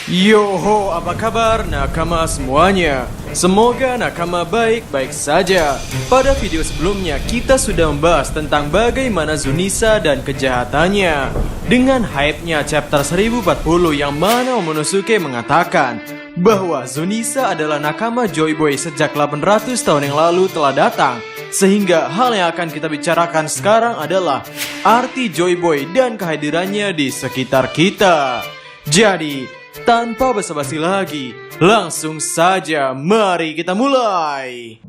Yoho, apa kabar nakama semuanya? Semoga nakama baik-baik saja. Pada video sebelumnya kita sudah membahas tentang bagaimana Zunisa dan kejahatannya. Dengan hype-nya chapter 1040 yang mana Momonosuke mengatakan bahwa Zunisa adalah nakama Joy Boy sejak 800 tahun yang lalu telah datang. Sehingga hal yang akan kita bicarakan sekarang adalah arti Joy Boy dan kehadirannya di sekitar kita. Jadi, tanpa basa-basi lagi, langsung saja mari kita mulai.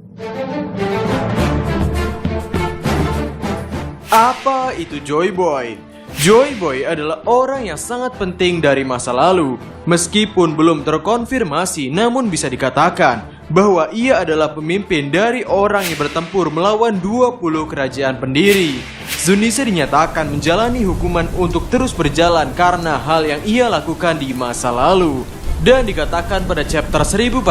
Apa itu Joy Boy? Joy Boy adalah orang yang sangat penting dari masa lalu. Meskipun belum terkonfirmasi, namun bisa dikatakan bahwa ia adalah pemimpin dari orang yang bertempur melawan 20 kerajaan pendiri. Zunisa dinyatakan menjalani hukuman untuk terus berjalan karena hal yang ia lakukan di masa lalu. Dan dikatakan pada chapter 1040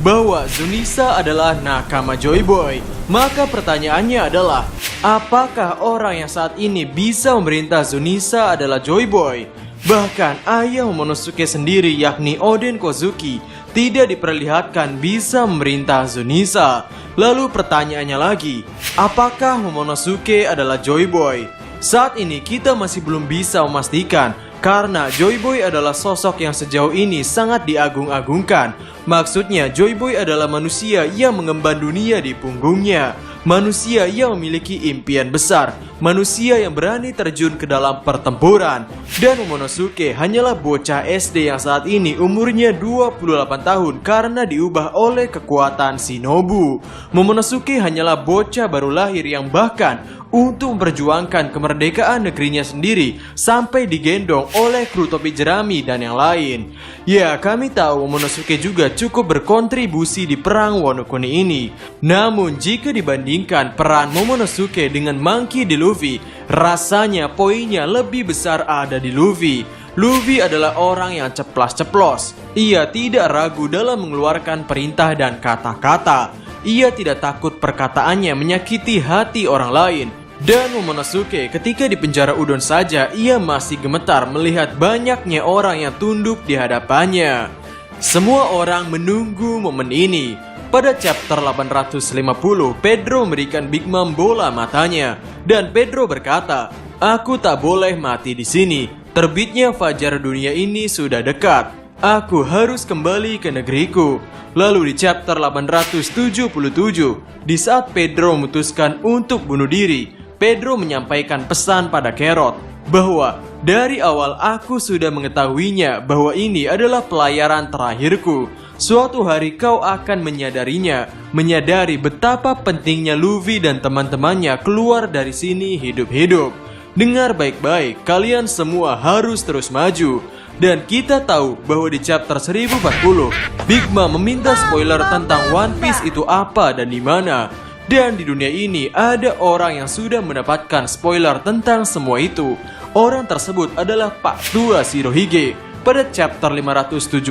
bahwa Zunisa adalah nakama Joy Boy. Maka pertanyaannya adalah, apakah orang yang saat ini bisa memerintah Zunisa adalah Joy Boy? Bahkan ayah Momonosuke sendiri yakni Oden Kozuki tidak diperlihatkan bisa memerintah Zunisa. Lalu pertanyaannya lagi, apakah Momonosuke adalah Joy Boy? Saat ini kita masih belum bisa memastikan karena Joy Boy adalah sosok yang sejauh ini sangat diagung-agungkan. Maksudnya Joy Boy adalah manusia yang mengemban dunia di punggungnya. Manusia yang memiliki impian besar. Manusia yang berani terjun ke dalam pertempuran. Dan Momonosuke hanyalah bocah SD yang saat ini umurnya 28 tahun karena diubah oleh kekuatan Shinobu. Momonosuke hanyalah bocah baru lahir yang bahkan untuk memperjuangkan kemerdekaan negerinya sendiri sampai digendong oleh kru topi jerami dan yang lain. Ya, kami tahu Momonosuke juga cukup berkontribusi di perang Wano Kuni ini. Namun jika dibandingkan peran Momonosuke dengan Monkey di Luffy, rasanya poinnya lebih besar ada di Luffy. Luffy adalah orang yang ceplas-ceplos. Ia tidak ragu dalam mengeluarkan perintah dan kata-kata. Ia tidak takut perkataannya menyakiti hati orang lain. Dan Momonosuke ketika di penjara Udon saja ia masih gemetar melihat banyaknya orang yang tunduk di hadapannya. Semua orang menunggu momen ini. Pada chapter 850, Pedro memberikan Big Mom bola matanya. Dan Pedro berkata, "Aku tak boleh mati di sini. Terbitnya fajar dunia ini sudah dekat. Aku harus kembali ke negeriku." Lalu di chapter 877, di saat Pedro memutuskan untuk bunuh diri, Pedro menyampaikan pesan pada Carrot bahwa dari awal aku sudah mengetahuinya bahwa ini adalah pelayaran terakhirku. Suatu hari kau akan menyadarinya, menyadari betapa pentingnya Luffy dan teman-temannya keluar dari sini hidup-hidup. Dengar baik-baik, kalian semua harus terus maju. Dan kita tahu bahwa di chapter 1040, Big Mom meminta spoiler tentang One Piece itu apa dan di mana. Dan di dunia ini ada orang yang sudah mendapatkan spoiler tentang semua itu. Orang tersebut adalah Pak Tua Shirohige. Pada chapter 578,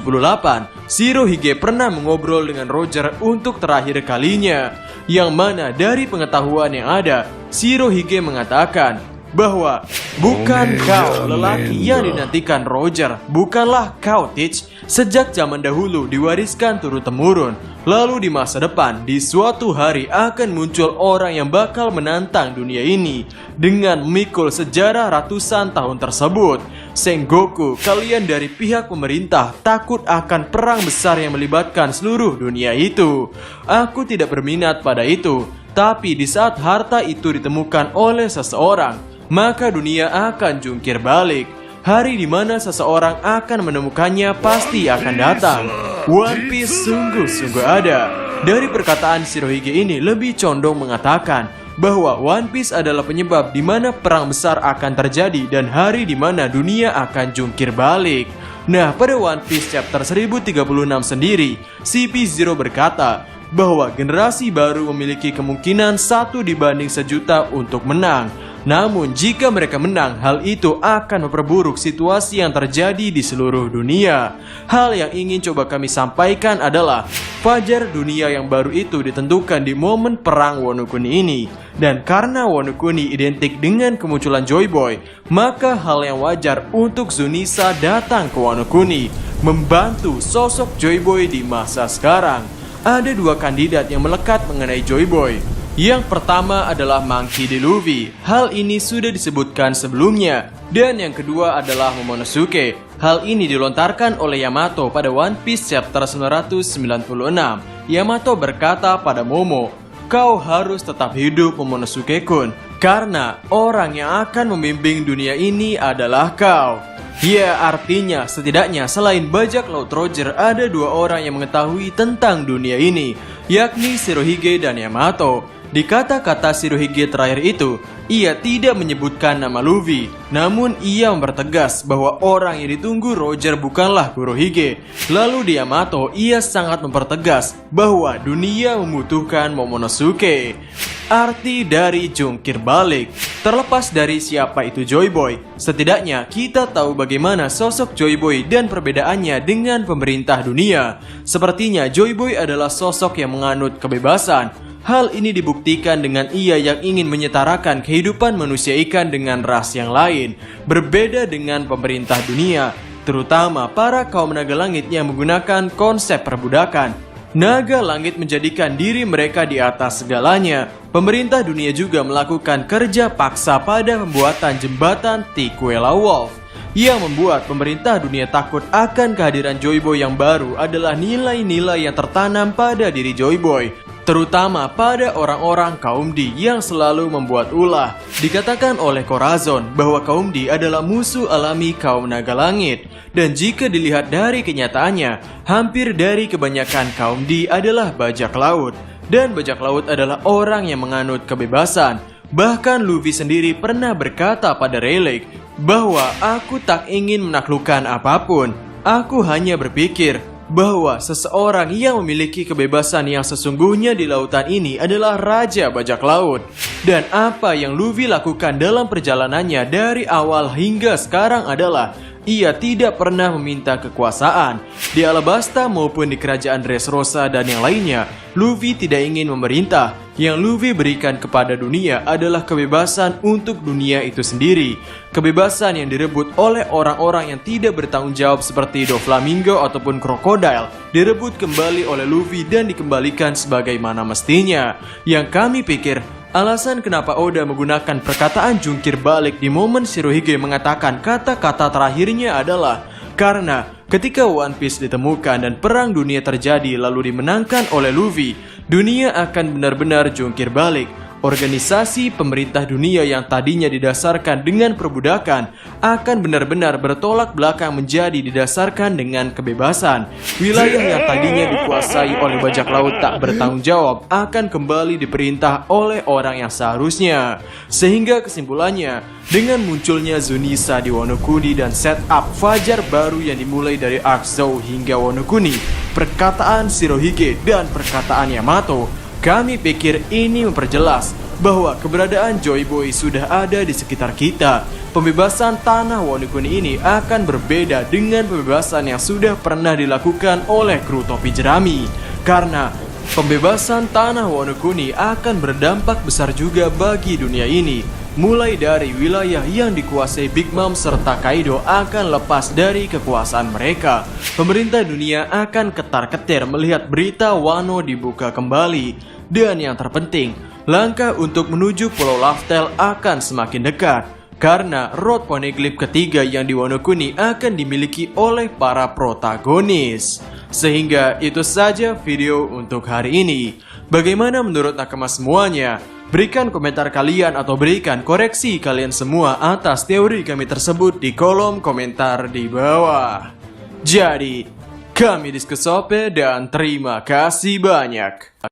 Shirohige pernah mengobrol dengan Roger untuk terakhir kalinya. Yang mana dari pengetahuan yang ada, Shirohige mengatakan bahwa bukan kau lelaki yang dinantikan Roger, bukanlah kau Teach. Sejak zaman dahulu diwariskan turun-temurun. Lalu di masa depan, di suatu hari akan muncul orang yang bakal menantang dunia ini dengan memikul sejarah ratusan tahun tersebut. Sengoku, kalian dari pihak pemerintah takut akan perang besar yang melibatkan seluruh dunia itu. Aku tidak berminat pada itu. Tapi di saat harta itu ditemukan oleh seseorang, maka dunia akan jungkir balik. Hari di mana seseorang akan menemukannya pasti akan datang. One Piece sungguh-sungguh ada. Dari perkataan Shirohige ini lebih condong mengatakan bahwa One Piece adalah penyebab di mana perang besar akan terjadi dan hari di mana dunia akan jungkir balik. Nah, pada One Piece chapter 1036 sendiri, CP0 berkata bahwa generasi baru memiliki kemungkinan 1 dibanding 1.000.000 untuk menang. Namun jika mereka menang, hal itu akan memperburuk situasi yang terjadi di seluruh dunia. Hal yang ingin coba kami sampaikan adalah fajar dunia yang baru itu ditentukan di momen perang Wano Kuni ini. Dan karena Wano Kuni identik dengan kemunculan Joy Boy, maka hal yang wajar untuk Zunisa datang ke Wano Kuni. membantu sosok Joy Boy di masa sekarang. Ada dua kandidat yang melekat mengenai Joy Boy. Yang pertama adalah Monkey D. Luffy. Hal ini sudah disebutkan sebelumnya. Dan yang kedua adalah Momonosuke. Hal ini dilontarkan oleh Yamato pada One Piece chapter 996. Yamato berkata pada Momo, "Kau harus tetap hidup, Momonosuke-kun, karena orang yang akan membimbing dunia ini adalah kau." Ya, artinya setidaknya selain bajak laut Roger, ada dua orang yang mengetahui tentang dunia ini, yakni Shirohige dan Yamato. Di kata-kata Shirohige terakhir itu, ia tidak menyebutkan nama Luffy, namun ia mempertegas bahwa orang yang ditunggu Roger bukanlah Kurohige. Lalu di Yamato, ia sangat mempertegas bahwa dunia membutuhkan Momonosuke. Arti dari jungkir balik. Terlepas dari siapa itu Joy Boy, setidaknya kita tahu bagaimana sosok Joy Boy dan perbedaannya dengan pemerintah dunia. Sepertinya Joy Boy adalah sosok yang menganut kebebasan. Hal ini dibuktikan dengan ia yang ingin menyetarakan kehidupan manusia ikan dengan ras yang lain, berbeda dengan pemerintah dunia, terutama para kaum naga langit yang menggunakan konsep perbudakan. Naga langit menjadikan diri mereka di atas segalanya. Pemerintah dunia juga melakukan kerja paksa pada pembuatan jembatan Tikuela Wolf. Yang membuat pemerintah dunia takut akan kehadiran Joy Boy yang baru adalah nilai-nilai yang tertanam pada diri Joy Boy, terutama pada orang-orang kaum D yang selalu membuat ulah. Dikatakan oleh Corazon bahwa kaum D adalah musuh alami kaum naga langit. Dan jika dilihat dari kenyataannya, hampir dari kebanyakan kaum D adalah bajak laut. Dan bajak laut adalah orang yang menganut kebebasan. Bahkan Luffy sendiri pernah berkata pada Rayleigh bahwa aku tak ingin menaklukkan apapun. Aku hanya berpikir bahwa seseorang yang memiliki kebebasan yang sesungguhnya di lautan ini adalah Raja Bajak Laut. Dan apa yang Luffy lakukan dalam perjalanannya dari awal hingga sekarang adalah ia tidak pernah meminta kekuasaan. Di Alabasta maupun di kerajaan Dressrosa dan yang lainnya, Luffy tidak ingin memerintah. Yang Luffy berikan kepada dunia adalah kebebasan untuk dunia itu sendiri. Kebebasan yang direbut oleh orang-orang yang tidak bertanggung jawab seperti Doflamingo ataupun Crocodile direbut kembali oleh Luffy dan dikembalikan sebagaimana mestinya. Yang kami pikir alasan kenapa Oda menggunakan perkataan jungkir balik di momen Shirohige mengatakan kata-kata terakhirnya adalah karena ketika One Piece ditemukan dan perang dunia terjadi lalu dimenangkan oleh Luffy, dunia akan benar-benar jungkir balik. Organisasi pemerintah dunia yang tadinya didasarkan dengan perbudakan akan benar-benar bertolak belakang menjadi didasarkan dengan kebebasan. Wilayah yang tadinya dikuasai oleh bajak laut tak bertanggung jawab akan kembali diperintah oleh orang yang seharusnya. Sehingga kesimpulannya, dengan munculnya Zunisa di Wano Kuni dan setup Fajar baru yang dimulai dari Arc Zou hingga Wano Kuni, perkataan Shirohige dan perkataan Yamato, kami pikir ini memperjelas bahwa keberadaan Joy Boy sudah ada di sekitar kita. Pembebasan tanah Wano Kuni ini akan berbeda dengan pembebasan yang sudah pernah dilakukan oleh kru topi jerami. Karena pembebasan tanah Wano Kuni akan berdampak besar juga bagi dunia ini. Mulai dari wilayah yang dikuasai Big Mom serta Kaido akan lepas dari kekuasaan mereka. Pemerintah dunia akan ketar-ketir melihat berita Wano dibuka kembali. Dan yang terpenting, langkah untuk menuju Pulau Laftel akan semakin dekat. Karena Road Poneglyph ketiga yang di Wano Kuni akan dimiliki oleh para protagonis. Sehingga itu saja video untuk hari ini. Bagaimana menurut nakama semuanya? Berikan komentar kalian atau berikan koreksi kalian semua atas teori kami tersebut di kolom komentar di bawah. Jadi, kami Diskusope dan terima kasih banyak.